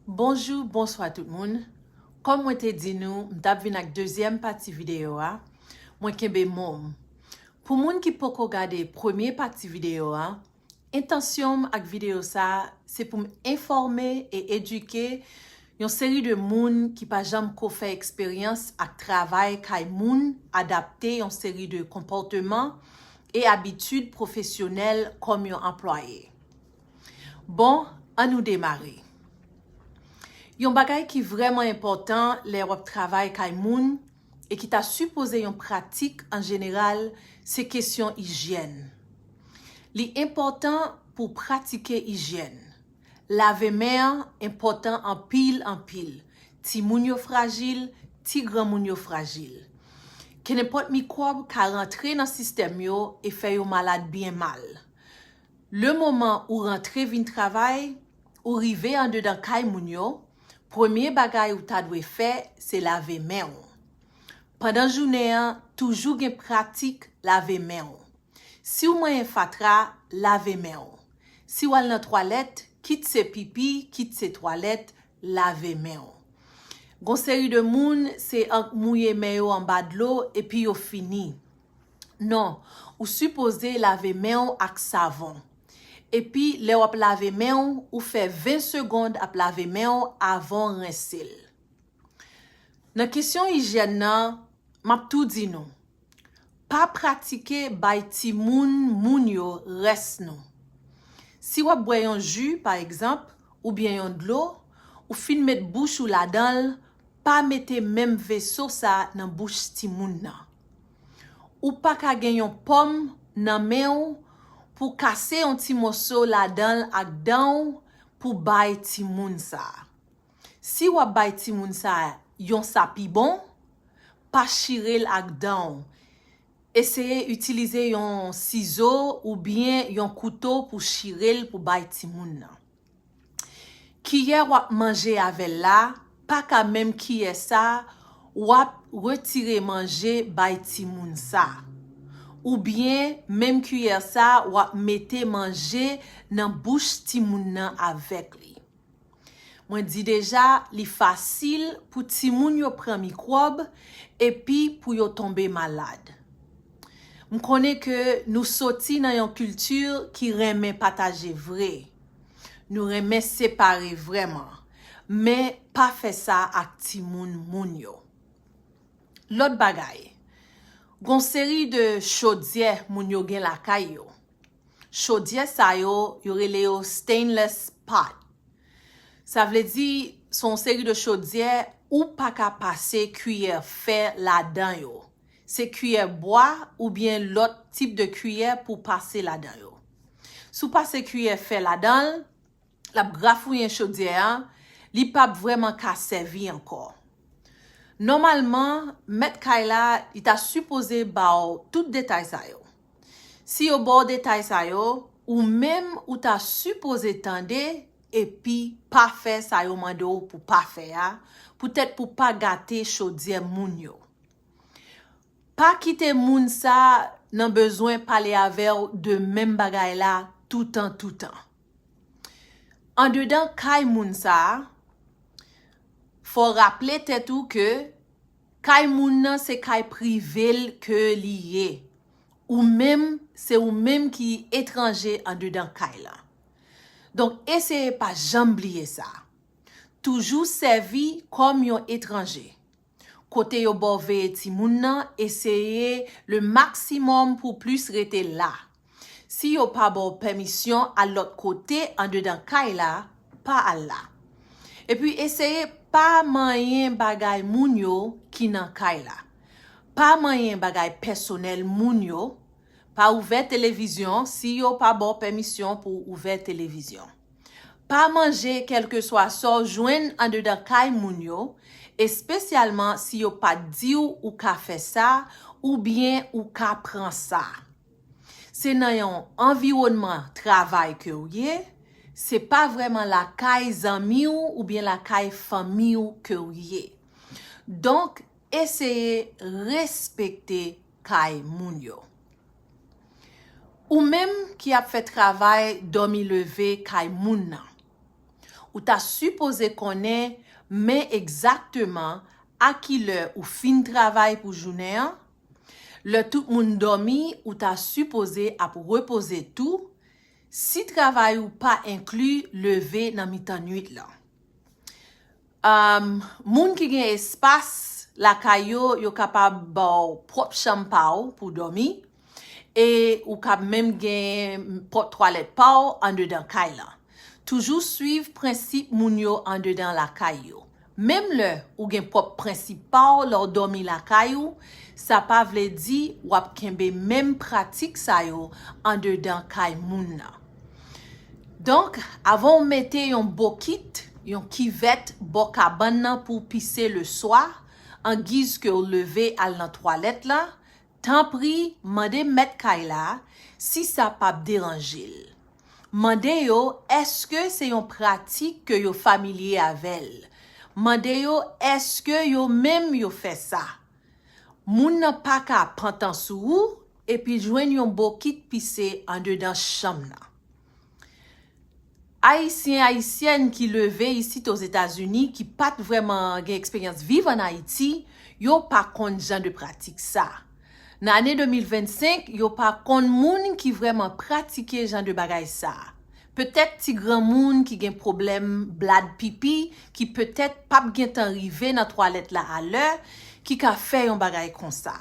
Bonjour, bonsoir tout le monde. Comme moi te dit nous, m'tap vin ak deuxième partie vidéo a, moi kembe mom. Pour moun qui poko gade premier partie vidéo a, intention ak vidéo ça, c'est pour m'informer et éduquer yon série de moun qui pa jam ko fait expérience ak travail kay moun adapter yon série de comportements et habitudes professionnelles comme yon employé. Bon, à nous démarrer. Yon bagay qui vraiment important les wap travail kay moun et qui t'a supposé yon pratique en général, c'est question hygiène. Li important pour pratiquer hygiène. Laver main important en pile. Ti moun yo fragile, ti grand moun yo fragile. Que n'importe microbe ka rentre dans système yo et fait yo malade bien mal. Le moment où rentre vin travail, ou rive en dedans kay moun yo, premier bagay ou ta dwe fait, c'est laver main. Pendant journée, toujours gen pratique laver main. Si ou mwen fatra, laver main. Si ou al nan toilette, quitte se pipi, quitte se toilette, laver main. Gon série de moun, c'est mouye main yo en bas de l'eau et puis yo fini. Non, ou supposé laver main ak savon. Et puis, le wap lave main ou fait 20 secondes ap lave main avant rincer. Dans question hygiène nan, m'a tout dit non. Pas pratiquer bay ti moun yo res non. Si wap boy yon jus par exemple ou bien yon de l'eau, ou fin met bouche ou la dan, pas mette même vaisseau ça dans bouche ti moun nan. Ou pas ka gen yon pomme nan main pour casser un petit morceau là-dedans ak dan pour bay ti moun sa. Si wap bay ti moun sa yon sapi bon, pas chirel ak dan. Essayez utiliser yon ciseau ou bien yon couteau pour chirel pour bay ti moun nan. Kiye wap manger avec la, pas ka même kiye sa, wap retire manger bay ti moun sa. Ou bien, même cuillère ça, ou mette manger dans bouche ti moun nan avec li. Moi dis déjà, li facile pour ti moun yo prend microbe et puis pour yo tomber malade. M'konne que nous sorti dans une culture qui remet partager vrai. Nous remet séparer vraiment. Mais pas fait ça ak ti moun yo. L'autre bagay. Gon série de chaudière moun yo gen la kay yo. Chaudière sa yo rele yo stainless pot. Ça veut dire son série de chaudière ou pas ka passer cuillère fer là-dedans yo. C'est cuillère bois ou bien l'autre type de cuillère pour passer là-dedans yo. Sou passer cuillère fer là-dedans, la grafouille chaudière, li pa vraiment ka servi encore. Normalement, met Kaila, il t'a supposé bao tout détail sa yo. Si yo bo détail sa yo, ou même ou t'a supposé tande, et puis pas faire sa yo mando pour pas faire, peut-être pour pas gâter chaudière moun yo. Pas quitter moun sa, nan besoin parler avec de même bagay la tout temps. En dedans kay moun sa, faut rappeler tout que kay moun nan c'est kay privé que lié ou même c'est ou même qui étranger en dedans kay la. Donc essayez pas jamblier ça. Toujours servi comme yon étranger. Côté yo bove ti moun nan, essayez le maximum pour plus rester là. Si yo pas bon permission à l'autre côté en dedans kay la, pas à là. Et puis essayez pas mayen bagay moun yo ki nan kay la. Pas mayen bagay personnel moun yo. Pas ouvert télévision si yo pas bon permission pour ouvert télévision. Pas manger quel que soit so joine en dedans kay moun yo, et spécialement si yo pas di ou ka fait ça ou bien ou ka prend ça. C'est dans yon environnement travail que ou ye, c'est pas vraiment la caille zami ou bien la caille famille que ou ye. Donc, essayez respecter caille moun yo. Ou même qui a fait travail dormi levé caille moun nan. ou ta supposé connaître, mais exactement à qui l'heure ou fin travail pour journée, le tout moun dormi ou ta supposé à reposer tout, si travail ou pas inclus lever dans mi-temps nuit là. Moun qui gen espace la kayo yo capable bon propre chambre pour dormir et ou cap même gen propre toilette pa en dedans kay la. Toujours suivre principe moun yo en dedans la kayo. Même le ou gen propre principe pa lor dormi la kayo, ça pas vle di ou ap kembe même pratique sa yo en dedans kay moun na. Donc, avant mette yon bokit, yon kivet bo kaban nan pour pisser le soir, en guise que ou lever al nan toilette là, tant pri, mande met kay la, si ça pas déranger. Mande yo, est-ce que c'est yon pratique que yo familier avec? Mande yo, est-ce que yo même yo fait ça? Moun nan pa ka prantan sou ou, et puis jwen yon bokit pisse en dedans chambre nan. Haïtienne qui levé ici aux États-Unis, qui pas vraiment gen expérience vivre en Haïti, yo pas kon genre de pratique ça. Dans l'année 2025, yo pas kon moun qui vraiment pratique genre de bagay ça. Peut-être ti grand moun qui gen problème blad pipi, qui peut-être pas gen tan rive dans toilette là à l'heure, qui ka fait yon bagay comme ça.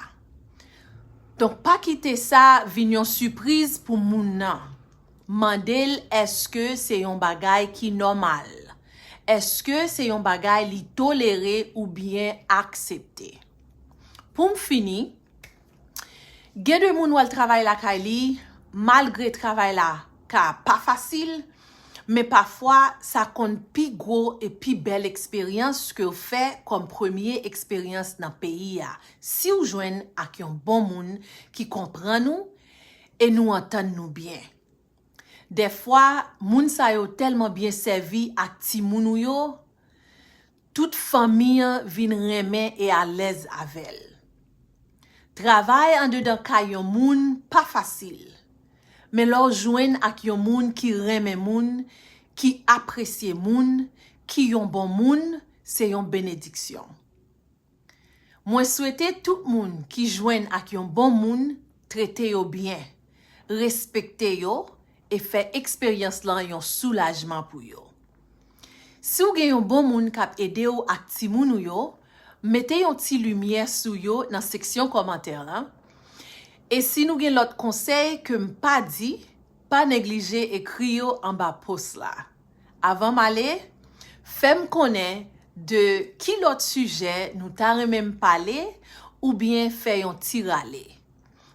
Donc pas quitter ça vin yon surprise pour moun nan. Mandel, est-ce que c'est yon bagay qui normal? Est-ce que c'est yon bagay li toléré ou bien accepté? Pour m'fini, gen de moun wal travail la kay li, malgré travail la ka pas facile, mais parfois ça compte pi gros et pi belle expérience que ou fait comme première expérience dans pays a. Si ou joine ak yon bon moun qui comprend nous et nous entend nous bien. Des fois, moun sa yo tellement bien servi ak ti moun yo, toute famille vin remen et à l'aise avec. Travail en dedans kay yon moun pas facile. Mais lor joine ak yon moun qui remen moun, qui apprécie moun, qui yon bon moun, c'est yon bénédiction. Moi souhaite tout moun qui joine ak yon bon moun, traite yo bien, respecte yo, et fait expérience lan yon soulagement pour yo. Si ou gen yon bon moun kap ede ou ak ti moun yo, mette yon ti lumière sou yo dans section commentaire là. Et si nous gen l'autre conseil que m'pa dit, pas négliger écrit yo en bas post là. Avant m'aller, fais connaître de qui l'autre sujet nous ta même parler ou bien fait yon ti rale.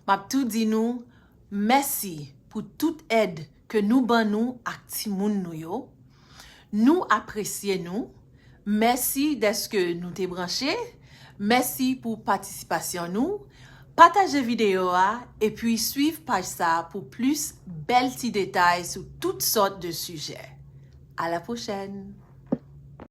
M'a tout dit nous merci pour toute aide que nous ban nous ak ti moun nou yo. Nous apprécions nous. Merci d'être que nous t'es branché. Merci pour participation nous. Partagez vidéo et puis suivez page ça pour plus belles petits détails sur toutes sortes de sujets. À la prochaine.